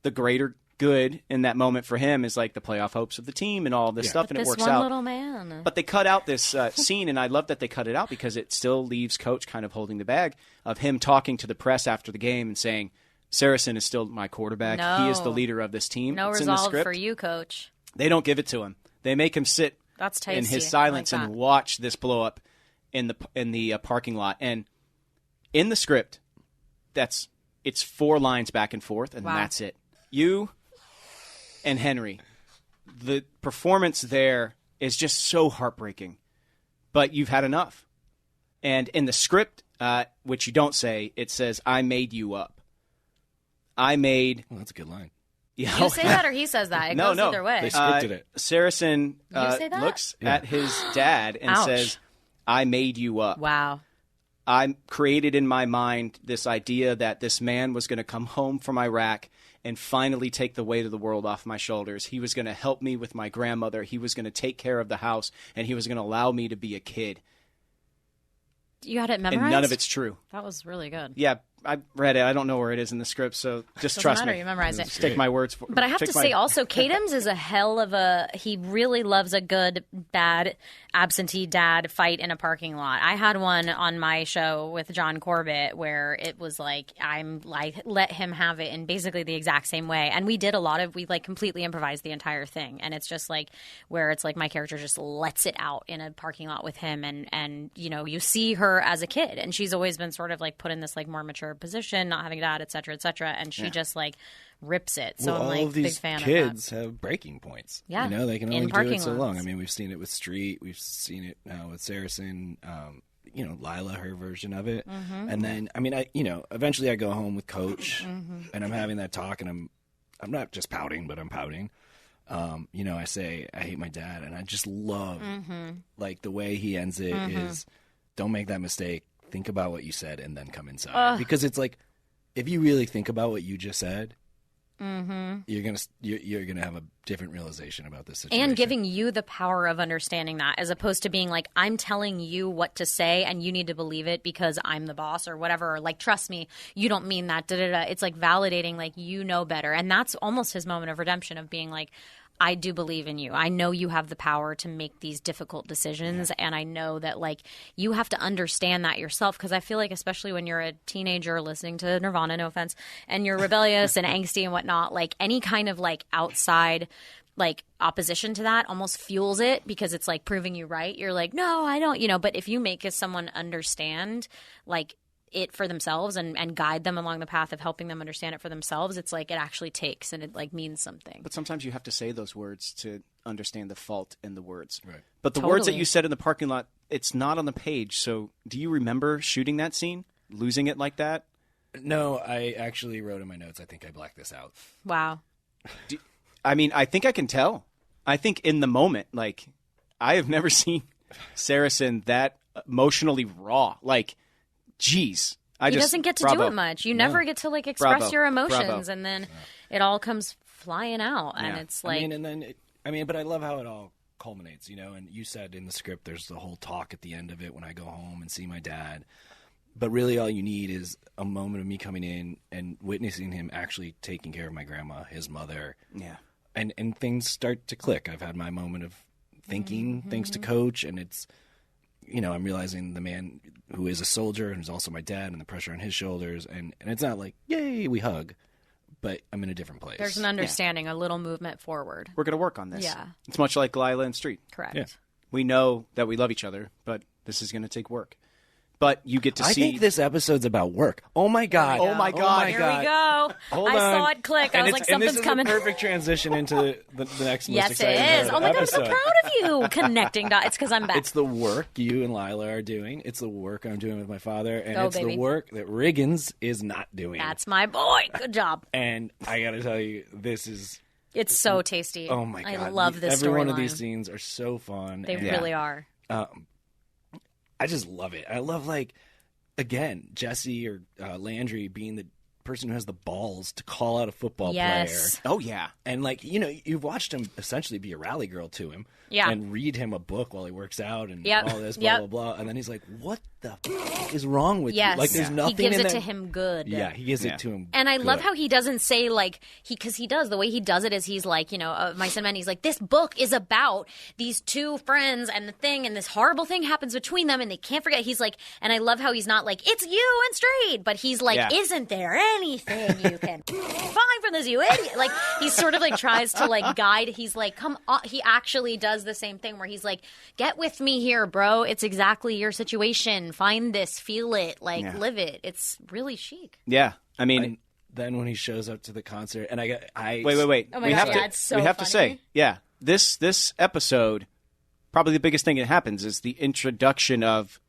the greater good in that moment for him is like the playoff hopes of the team and all this stuff, and it this works one out. little man. But they cut out this scene, and I love that they cut it out because it still leaves Coach kind of holding the bag of him talking to the press after the game and saying, Saracen is still my quarterback. He is the No. leader of this team. No It's in the resolve script. for you, Coach. They don't give it to him. They make him sit That's tasty. in his I silence like and that. watch this blow up in the parking lot. And in the script, it's 4 lines back and forth, and Wow. that's it. You and Henry, the performance there is just so heartbreaking. But you've had enough. And in the script, which you don't say, it says, I made you up. I made... Well, that's a good line. Yeah, You say that or he says that. It goes either way. They scripted it. Saracen You say that? looks at his dad and Ouch. says, I made you up. Wow. I created in my mind this idea that this man was going to come home from Iraq and finally take the weight of the world off my shoulders. He was going to help me with my grandmother. He was going to take care of the house, and he was going to allow me to be a kid. You had it memorized? And none of it's true. That was really good. Yeah, read it. I don't know where it is in the script, so just Doesn't trust matter, me. you memorize it. Take my words for. But I have to say also, Kadams is a hell of a. He really loves a good, bad, absentee dad fight in a parking lot. I had one on my show with John Corbett where it was like let him have it in basically the exact same way, and we completely improvised the entire thing, and it's just like where it's like my character just lets it out in a parking lot with him, and you see her as a kid, and she's always been sort of like put in this like more mature position, not having a dad, et cetera, and she just like rips it. So well, I'm like all of these big fan kids of that. have breaking points. Yeah, they can in only do parking it so long. lots. I mean, we've seen it with Street, we've seen it now with Saracen. Lyla, her version of it, and then eventually I go home with Coach, and I'm having that talk, and I'm not just pouting, but I'm pouting. I say I hate my dad, and I just love like the way he ends it is, don't make that mistake. Think about what you said, and then come inside, because it's like if you really think about what you just said. You're gonna have a different realization about this situation, and giving you the power of understanding that, as opposed to being like, I'm telling you what to say and you need to believe it because I'm the boss or whatever, or like, trust me, you don't mean that, It's like validating, like, you know better. And that's almost his moment of redemption, of being like, I do believe in you. I know you have the power to make these difficult decisions, and I know that like you have to understand that yourself, because I feel like especially when you're a teenager listening to Nirvana, no offense, and you're rebellious and angsty and whatnot, like any kind of like outside like opposition to that almost fuels it, because it's like proving you right. You're like, no, I don't, but if you make someone understand like it for themselves and guide them along the path of helping them understand it for themselves, it's like it actually takes, and it like means something. But sometimes you have to say those words to understand the fault in the words. Right. But the words that you said in the parking lot, it's not on the page. So do you remember shooting that scene, losing it like that? No, I actually wrote in my notes, I think I blacked this out. Wow. I think I can tell. I think in the moment, like, I have never seen Saracen that emotionally raw. Like, geez. He doesn't get to do it much. You never get to like express your emotions, and then it all comes flying out, and it's like. But I love how it all culminates, And you said in the script, there's the whole talk at the end of it when I go home and see my dad. But really, all you need is a moment of me coming in and witnessing him actually taking care of my grandma, his mother. Yeah. And things start to click. I've had my moment of thinking, thanks to Coach, and it's. I'm realizing the man who is a soldier and who's also my dad, and the pressure on his shoulders. And it's not like, yay, we hug, but I'm in a different place. There's an understanding, a little movement forward. We're going to work on this. Yeah. It's much like Lyla and Street. Correct. Yeah. We know that we love each other, but this is going to take work. But you get to see. I think this episode's about work. Oh my god! Oh my god! Here we go. Hold I on. saw it click. I was like, something's coming. This is a perfect transition into the next. Yes, most it exciting is. Oh my god, I'm so episode. proud of you connecting dots. It's because I'm back. It's the work you and Lyla are doing. It's the work I'm doing with my father, and Go, it's baby. the work that Riggins is not doing. That's my boy. Good job. And I got to tell you, this is. It's so tasty. Oh my god! I love this Every one of storyline. these scenes are so fun. They and, really are. I just love it. I love again, Jesse or Landry being the person who has the balls to call out a football Yes. player. Oh, yeah. And you've watched him essentially be a rally girl to him. Yeah. And read him a book while he works out and Yep. all this, blah, Yep. blah, blah. And then he's like, what the f- is wrong with Yes. you? Like, there's nothing He gives in it there. to him good. Yeah, he gives it to him And I love good. how he doesn't say because he does, the way he does it is he's like, Mice and Men, he's like, this book is about these two friends and the thing, and this horrible thing happens between them and they can't forget. He's like, and I love how he's not like, it's you and Street, but he's like, Yeah. isn't there anything you can find from this, you idiot? Like, he sort of like tries to like guide. He's like, come on. He actually does the same thing where he's like, get with me here, bro. It's exactly your situation. Find this, feel it, live it. It's really chic. Yeah. I mean, Then when he shows up to the concert, and wait. Oh my we God, have yeah, to, it's so we have to funny. say, yeah, this episode, probably the biggest thing that happens is the introduction of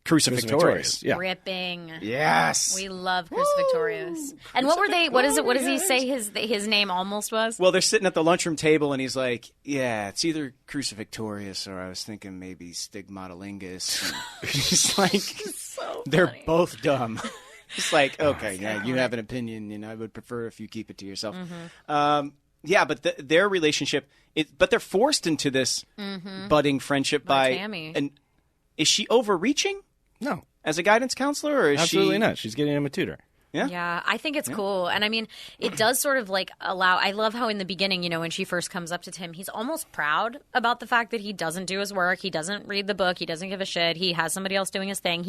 Crucifixorious. Yeah. Ripping. Yes. We love Crucifixorious. And what were they? What is it? What does he say? His name almost was. Well, they're sitting at the lunchroom table, and he's like, "Yeah, it's either Crucifixorious or I was thinking maybe Stigmatolingus." And he's like, they're funny. both dumb. It's like, okay, yeah, you have an opinion, and I would prefer if you keep it to yourself. Yeah, but their relationship, but they're forced into this budding friendship by Tammy. And is she overreaching? No. as a guidance counselor, or is Absolutely she? not. She's getting him a tutor. Yeah, I think it's cool. And I mean, it does sort of like allow, I love how in the beginning, you know, when she first comes up to Tim, he's almost proud about the fact that he doesn't do his work. He doesn't read the book. He doesn't give a shit. He has somebody else doing his thing.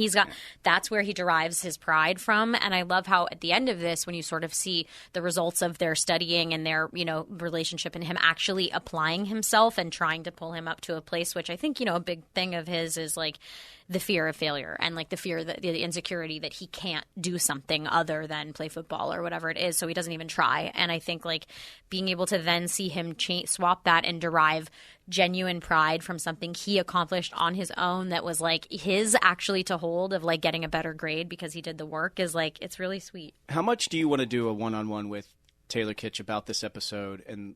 That's where he derives his pride from. And I love how at the end of this, when you sort of see the results of their studying and their, you know, relationship and him actually applying himself and trying to pull him up to a place, which I think, you know, a big thing of his is like the fear of failure and like the fear that the insecurity that he can't do something other than play football or whatever it is, so he doesn't even try. And I think like being able to then see him swap that and derive genuine pride from something he accomplished on his own that was like his actually to hold, of like getting a better grade because he did the work, is like, it's really sweet. How much do you want to do a one-on-one with Taylor Kitsch about this episode and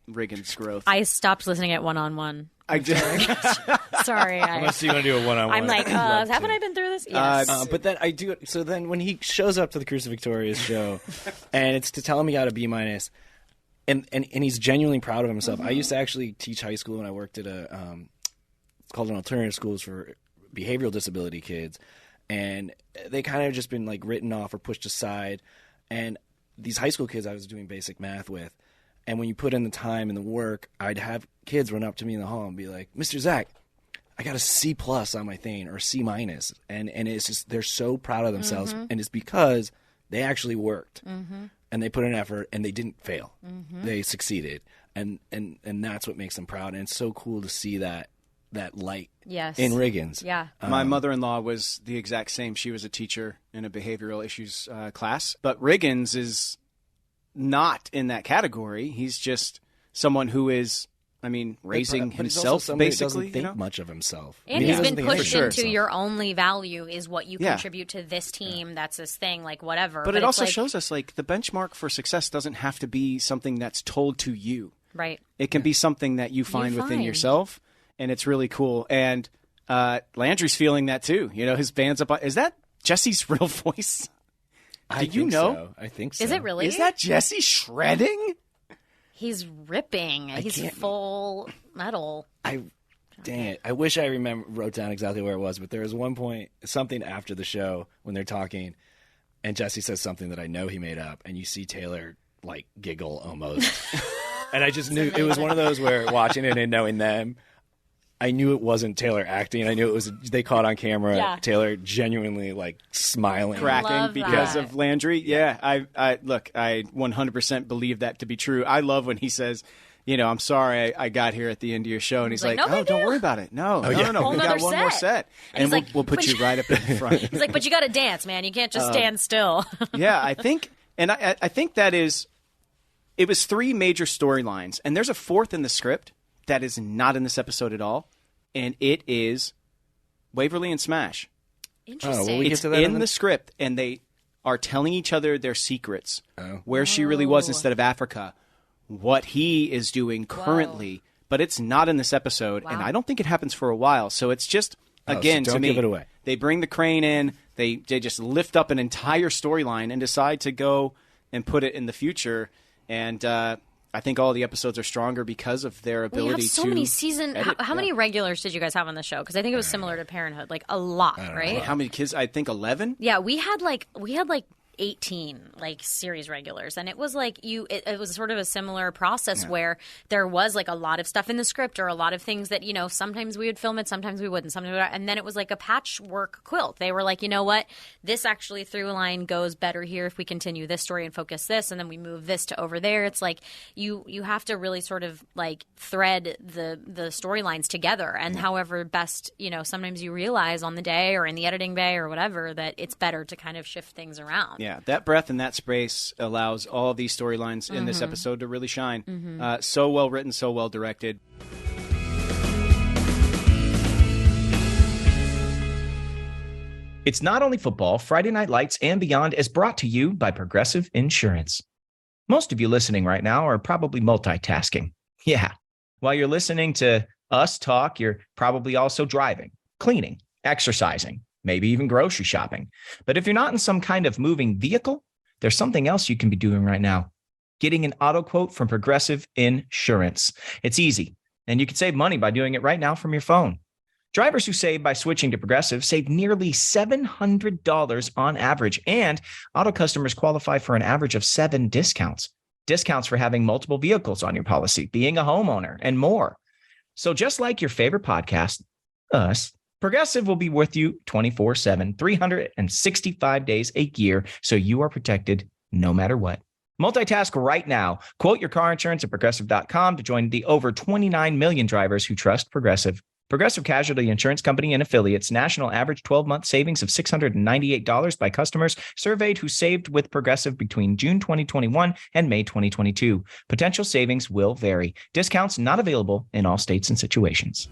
Riggins' growth? I stopped listening at one-on-one. I did. Sorry. Unless you want to do a one-on-one. I'm like, haven't I been through this? Yes. But then I do. So then when he shows up to the Cruise of Victoria's show, and it's to tell him he got a B-, and he's genuinely proud of himself. I used to actually teach high school, and I worked at it's called an alternative schools for behavioral disability kids, and they kind of just been like written off or pushed aside. And these high school kids I was doing basic math with, and when you put in the time and the work, I'd have kids run up to me in the hall and be like, "Mr. Zach, I got a C+ on my thing, or a C-," and it's just, they're so proud of themselves, and it's because they actually worked and they put in effort and they didn't fail, they succeeded, and that's what makes them proud. And it's so cool to see that light in Riggins. Yeah. My mother-in-law was the exact same. She was a teacher in a behavioral issues class, but Riggins is not in that category. He's just someone who is, I mean, raising himself, basically. Doesn't think much of himself. And he's been pushed into himself. your only value is what you contribute to this team. That's his thing, like whatever. But it also shows us like the benchmark for success doesn't have to be something that's told to you. Right. It can be something that you find within yourself, and it's really cool. And Landry's feeling that too. You know, his band's up. Is that Jesse's real voice? Did you know? So. I think so. Is it really? Is that Jesse shredding? He's ripping. He's full metal. Dang it. I wish I wrote down exactly where it was, but there was one point, something after the show when they're talking, and Jesse says something that I know he made up, and you see Taylor like giggle almost. And I just knew it was one of those where watching it and knowing them, I knew it wasn't Taylor acting. I knew it was, they caught on camera Taylor genuinely like smiling, cracking because of Landry. Yeah, I look, I 100% believe that to be true. I love when he says, you know, "I'm sorry I got here at the end of your show," and he's like, "No, don't worry about it. No, no, we got one more set, and we'll put you right up in front." He's like, "But you got to dance, man. You can't just stand still." Yeah, I think, and I think that is, it was 3 major storylines, and there's a 4th in the script that is not in this episode at all, and it is Waverly and Smash. Interesting. we It's get to that in the script, and they are telling each other their secrets, where she really was instead of Africa, what he is doing currently, but it's not in this episode, and I don't think it happens for a while. So it's just, again, so don't to me, give it away. They bring the crane in, they just lift up an entire storyline and decide to go and put it in the future, and I think all the episodes are stronger because of their ability to. We have so many season. Edit. How many regulars did you guys have on the show? Because I think it was similar to Parenthood, like a lot, right? How many kids? I think 11. Yeah, we had like 18 like series regulars, and it was like it was sort of a similar process where there was like a lot of stuff in the script or a lot of things that, you know, sometimes we would film it, sometimes we wouldn't, and then it was like a patchwork quilt. They were like, you know what, this actually through line goes better here if we continue this story and focus this, and then we move this to over there. It's like you have to really sort of like thread the storylines together, and however best, you know, sometimes you realize on the day or in the editing bay or whatever that it's better to kind of shift things around. Yeah, that breath and that space allows all of these storylines in this episode to really shine. So well written, so well directed. It's Not Only Football. Friday Night Lights and Beyond is brought to you by Progressive Insurance. Most of you listening right now are probably multitasking. Yeah. While you're listening to us talk, you're probably also driving, cleaning, exercising, maybe even grocery shopping. But if you're not in some kind of moving vehicle, there's something else you can be doing right now. Getting an auto quote from Progressive Insurance. It's easy, and you can save money by doing it right now from your phone. Drivers who save by switching to Progressive save nearly $700 on average, and auto customers qualify for an average of 7 discounts. Discounts for having multiple vehicles on your policy, being a homeowner, and more. So just like your favorite podcast, us, Progressive will be with you 24/7, 365 days a year, so you are protected no matter what. Multitask right now. Quote your car insurance at Progressive.com to join the over 29 million drivers who trust Progressive. Progressive Casualty Insurance Company and affiliates. National average 12-month savings of $698 by customers surveyed who saved with Progressive between June 2021 and May 2022. Potential savings will vary. Discounts not available in all states and situations.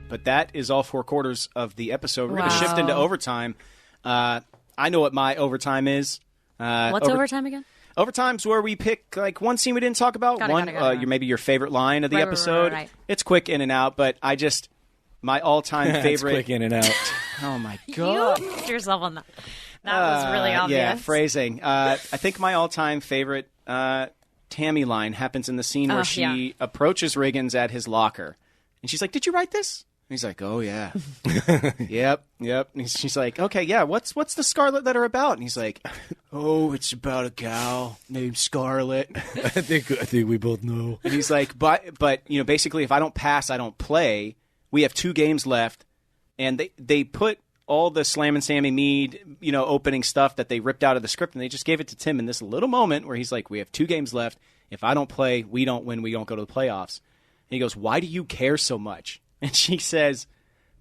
But that is all 4 quarters of the episode. We're going to shift into overtime. I know what my overtime is. What's overtime again? Overtime's where we pick like one scene we didn't talk about, maybe your favorite line of the episode. Right. It's quick in and out, but my all-time favorite. It's quick in and out. Oh my god! You put yourself on that. That was really obvious. Yeah, phrasing. I think my all-time favorite Tammy line happens in the scene where she approaches Riggins at his locker, and she's like, "Did you write this?" And he's like, "Oh yeah, yep." And she's like, "Okay, yeah. What's the Scarlet letter about?" And he's like, "Oh, it's about a gal named Scarlet." I think we both know. And he's like, "But basically, if I don't pass, I don't play. We have 2 games left." And they put all the Slam and Sammy Mead, opening stuff that they ripped out of the script, and they just gave it to Tim in this little moment where he's like, "We have 2 games left. If I don't play, we don't win. We don't go to the playoffs." And he goes, "Why do you care so much?" And she says,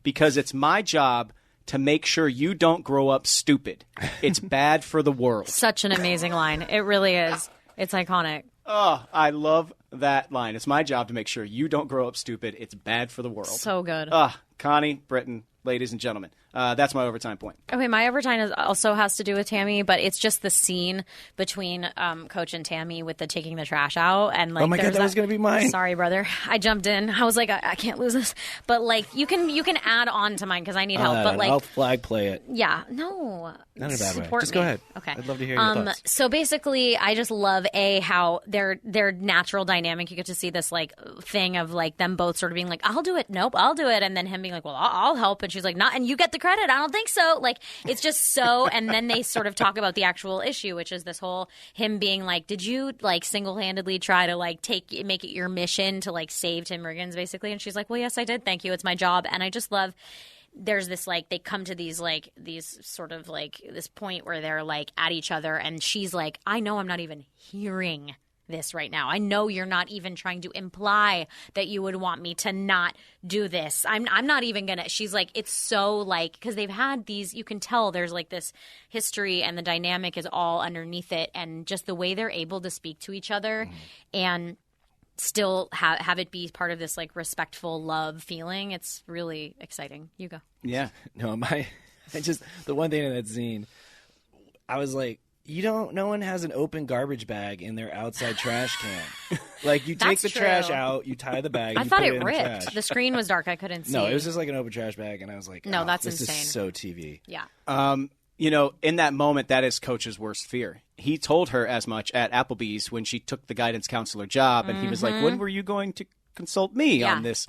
"Because it's my job to make sure you don't grow up stupid. It's bad for the world." Such an amazing line. It really is. It's iconic. Oh, I love that line. It's my job to make sure you don't grow up stupid. It's bad for the world. So good. Connie Britton, ladies and gentlemen. That's my overtime point. Okay, my overtime also has to do with Tammy, but it's just the scene between Coach and Tammy with the taking the trash out. And like, oh my god, that was going to be mine. Sorry, brother. I jumped in. I was like, I can't lose this. But like, you can add on to mine because I need help. But like, I'll flag play it. Yeah, no. Not in a bad way. Support Just me. go ahead. Okay. I'd love to hear your thoughts. So basically, I just love how their natural dynamic. You get to see this like thing of like them both sort of being like, "I'll do it," "Nope, I'll do it," and then him being like, "Well, I'll help," and she's like, "Not," and you get the credit. I don't think so. Like, it's just so. And then they sort of talk about the actual issue, which is this whole him being like, "Did you like single-handedly try to like make it your mission to like save Tim Riggins, basically?" And she's like, "Well, yes, I did. Thank you. It's my job." And I just love. There's this like they come to these sort of like this point where they're like at each other, and she's like, "I know I'm not even hearing this right now. I know you're not even trying to imply that you would want me to not do this. I'm not even gonna." She's like, it's so like, because they've had these, you can tell there's like this history and the dynamic is all underneath it, and just the way they're able to speak to each other and still have it be part of this like respectful love feeling. It's really exciting. You go. Yeah. No, the one thing in that scene, I was like, no one has an open garbage bag in their outside trash can. Like, you take the trash out, you tie the bag, I you thought put it in ripped. the trash. The screen was dark. I couldn't see. No, it was just like an open trash bag, and I was like, no, that's this insane. is so TV. Yeah. In that moment, that is Coach's worst fear. He told her as much at Applebee's when she took the guidance counselor job, and he was like, "When were you going to consult me on this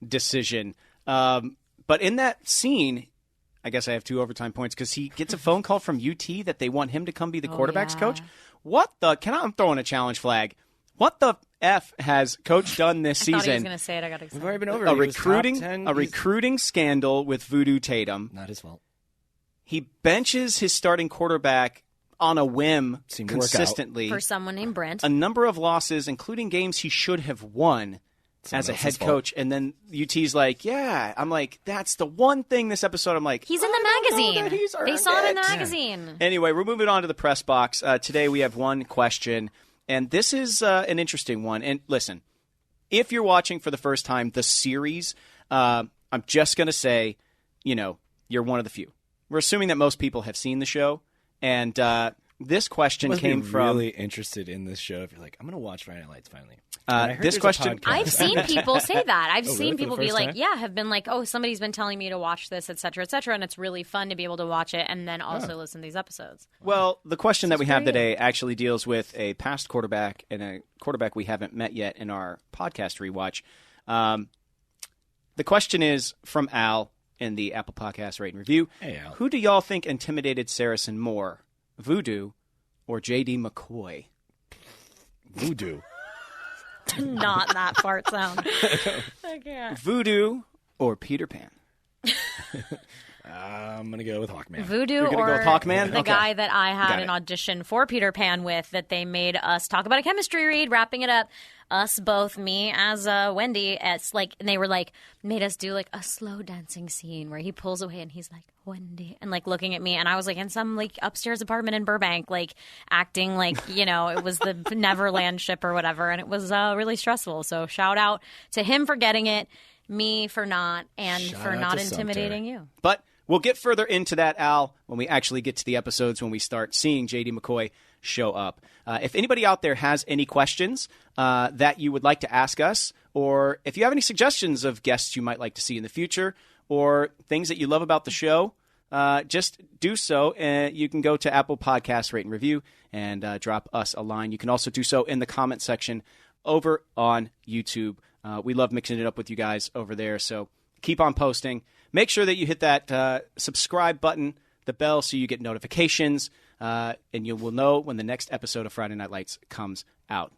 decision?" But in that scene, I guess I have 2 overtime points because he gets a phone call from UT that they want him to come be the quarterback's coach. What the? I'm throwing a challenge flag. What the F has Coach done this season? I thought he was going to say it. I got excited. We've already been over a recruiting scandal with Voodoo Tatum. Not his fault. He benches his starting quarterback on a whim consistently for someone named Brent. A number of losses, including games he should have won as a head coach. And then UT's like, yeah. I'm like, that's the one thing this episode I'm like, he's in the magazine. They saw him in the magazine. Anyway, we're moving on to the press box. Today we have one question, and this is an interesting one. And listen, if you're watching for the first time the series, I'm just going to say, you're one of the few. We're assuming that most people have seen the show, and This question Must came be from really interested in this show if you're like, I'm going to watch Friday Night Lights finally. I heard this there's a question- podcast. I've seen people say that. I've Oh, seen really? For people the be first like, time? yeah, have been like, oh, somebody's been telling me to watch this, et cetera, and it's really fun to be able to watch it and then also listen to these episodes. Well, the question that we have for you. today actually deals with a past quarterback and a quarterback we haven't met yet in our podcast rewatch. The question is from Al in the Apple Podcast Rate and Review. Hey, Al. Who do y'all think intimidated Saracen more, Voodoo or J.D. McCoy? Voodoo. Not that fart sound. I can't. Voodoo or Peter Pan? I'm going to go with Hawkman. Voodoo You're gonna go or with Hawkman? the Okay. guy that I Got had it. an audition for Peter Pan with that they made us talk about a chemistry read, wrapping it up. Us both, me as Wendy, as like, and they were like, made us do like a slow dancing scene where he pulls away and he's like, Wendy, and like looking at me. And I was like in some like upstairs apartment in Burbank, like acting like, you know, it was the Neverland ship or whatever. And it was really stressful. So shout out to him for getting it, me for not, and Shout for out not to Sumter. intimidating you. But we'll get further into that, Al, when we actually get to the episodes, when we start seeing J.D. McCoy show up. If anybody out there has any questions that you would like to ask us, or if you have any suggestions of guests you might like to see in the future, or things that you love about the show, just do so. You can go to Apple Podcasts, Rate and Review, and drop us a line. You can also do so in the comment section over on YouTube. We love mixing it up with you guys over there, so keep on posting. Make sure that you hit that subscribe button, the bell, so you get notifications, and you will know when the next episode of Friday Night Lights comes out.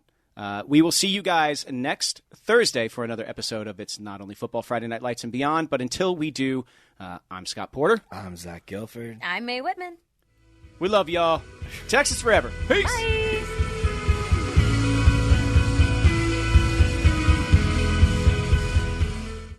We will see you guys next Thursday for another episode of It's Not Only Football, Friday Night Lights and Beyond. But until we do, I'm Scott Porter. I'm Zach Gilford. I'm Mae Whitman. We love y'all. Texas forever. Peace. Bye.